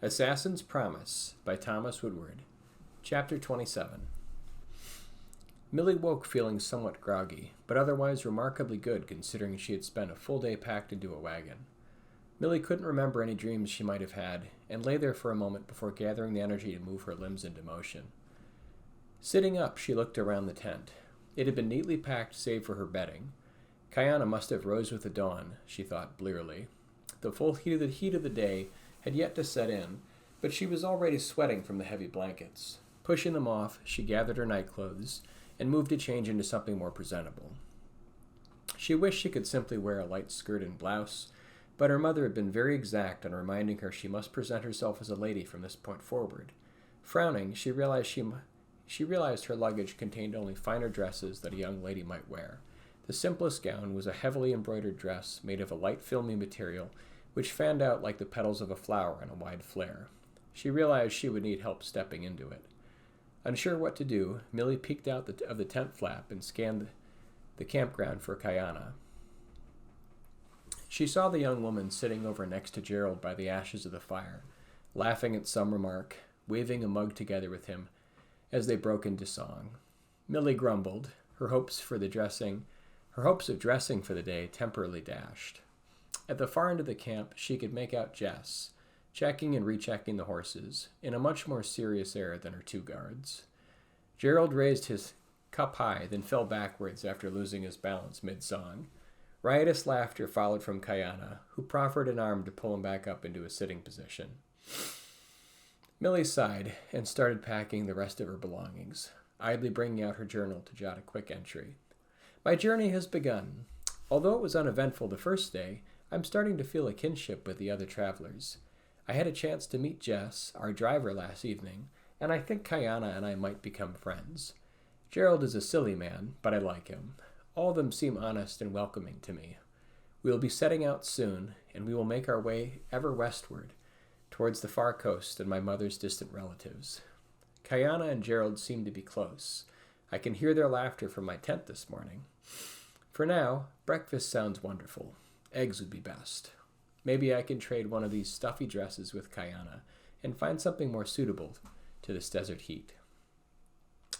Assassin's Promise by Thomas Woodward. Chapter 27. Millie woke feeling somewhat groggy, but otherwise remarkably good considering she had spent a full day packed into a wagon. Millie couldn't remember any dreams she might have had, and lay there for a moment before gathering the energy to move her limbs into motion. Sitting up, she looked around the tent. It had been neatly packed save for her bedding. Kayana must have rose with the dawn, she thought blearily. The full heat of the day had yet to set in, but she was already sweating from the heavy blankets. Pushing them off, she gathered her nightclothes and moved to change into something more presentable. She wished she could simply wear a light skirt and blouse, but her mother had been very exact on reminding her she must present herself as a lady from this point forward. Frowning, she realized her luggage contained only finer dresses that a young lady might wear. The simplest gown was a heavily embroidered dress made of a light filmy material which fanned out like the petals of a flower in a wide flare. She realized she would need help stepping into it. Unsure what to do, Millie peeked out of the tent flap and scanned the campground for Kayana. She saw the young woman sitting over next to Gerald by the ashes of the fire, laughing at some remark, waving a mug together with him as they broke into song. Millie grumbled, her hopes of dressing for the day temporarily dashed. At the far end of the camp, she could make out Jess, checking and rechecking the horses, in a much more serious air than her two guards. Gerald raised his cup high, then fell backwards after losing his balance mid-song. Riotous laughter followed from Kayana, who proffered an arm to pull him back up into a sitting position. Millie sighed and started packing the rest of her belongings, idly bringing out her journal to jot a quick entry. My journey has begun. Although it was uneventful the first day, I'm starting to feel a kinship with the other travelers. I had a chance to meet Jess, our driver, last evening, and I think Kayana and I might become friends. Gerald is a silly man, but I like him. All of them seem honest and welcoming to me. We will be setting out soon, and we will make our way ever westward, towards the far coast and my mother's distant relatives. Kayana and Gerald seem to be close. I can hear their laughter from my tent this morning. For now, breakfast sounds wonderful. Eggs would be best. Maybe I can trade one of these stuffy dresses with Kayana and find something more suitable to this desert heat.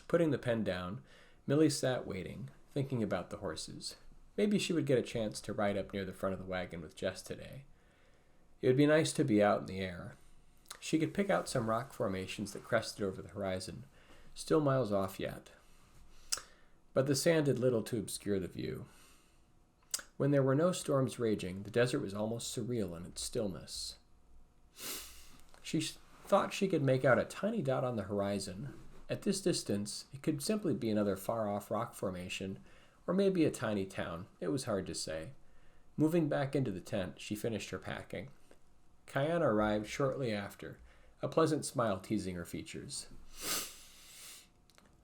Putting the pen down, Millie sat waiting, thinking about the horses. Maybe she would get a chance to ride up near the front of the wagon with Jess today. It would be nice to be out in the air. She could pick out some rock formations that crested over the horizon, still miles off yet. But the sand did little to obscure the view. When there were no storms raging, the desert was almost surreal in its stillness. She thought she could make out a tiny dot on the horizon. At this distance, it could simply be another far-off rock formation, or maybe a tiny town. It was hard to say. Moving back into the tent, she finished her packing. Kayana arrived shortly after, a pleasant smile teasing her features.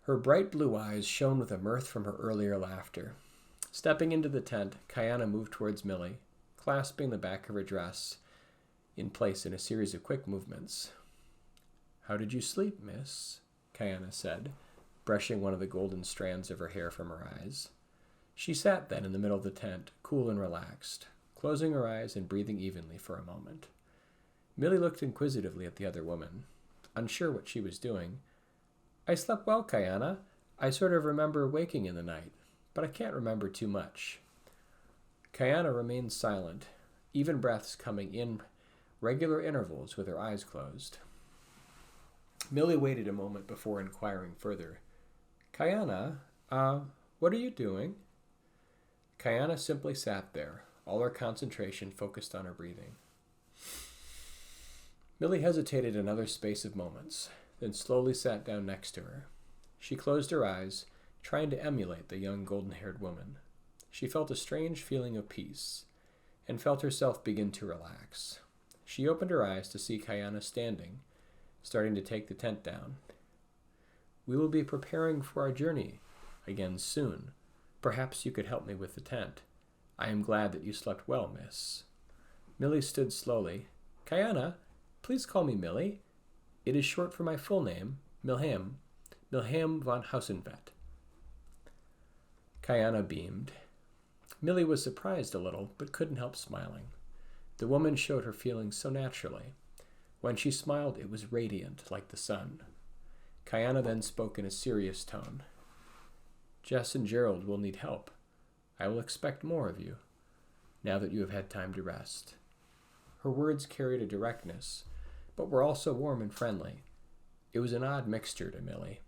Her bright blue eyes shone with a mirth from her earlier laughter. Stepping into the tent, Kayana moved towards Millie, clasping the back of her dress in place in a series of quick movements. "How did you sleep, miss?" Kayana said, brushing one of the golden strands of her hair from her eyes. She sat then in the middle of the tent, cool and relaxed, closing her eyes and breathing evenly for a moment. Millie looked inquisitively at the other woman, unsure what she was doing. "I slept well, Kayana. I sort of remember waking in the night, but I can't remember too much." Kayana remained silent, even breaths coming in regular intervals with her eyes closed. Millie waited a moment before inquiring further. "Kayana, what are you doing?" Kayana simply sat there, all her concentration focused on her breathing. Millie hesitated another space of moments, then slowly sat down next to her. She closed her eyes, trying to emulate the young golden-haired woman. She felt a strange feeling of peace, and felt herself begin to relax. She opened her eyes to see Kayana standing, starting to take the tent down. "We will be preparing for our journey again soon. Perhaps you could help me with the tent. I am glad that you slept well, miss." Millie stood slowly. "Kayana, please call me Millie. It is short for my full name, Milham von Hausenvet." Kayana beamed. Millie was surprised a little, but couldn't help smiling. The woman showed her feelings so naturally. When she smiled, it was radiant like the sun. Kayana then spoke in a serious tone. Jess and Gerald will need help. I will expect more of you, now that you have had time to rest. Her words carried a directness, but were also warm and friendly. It was an odd mixture to Millie.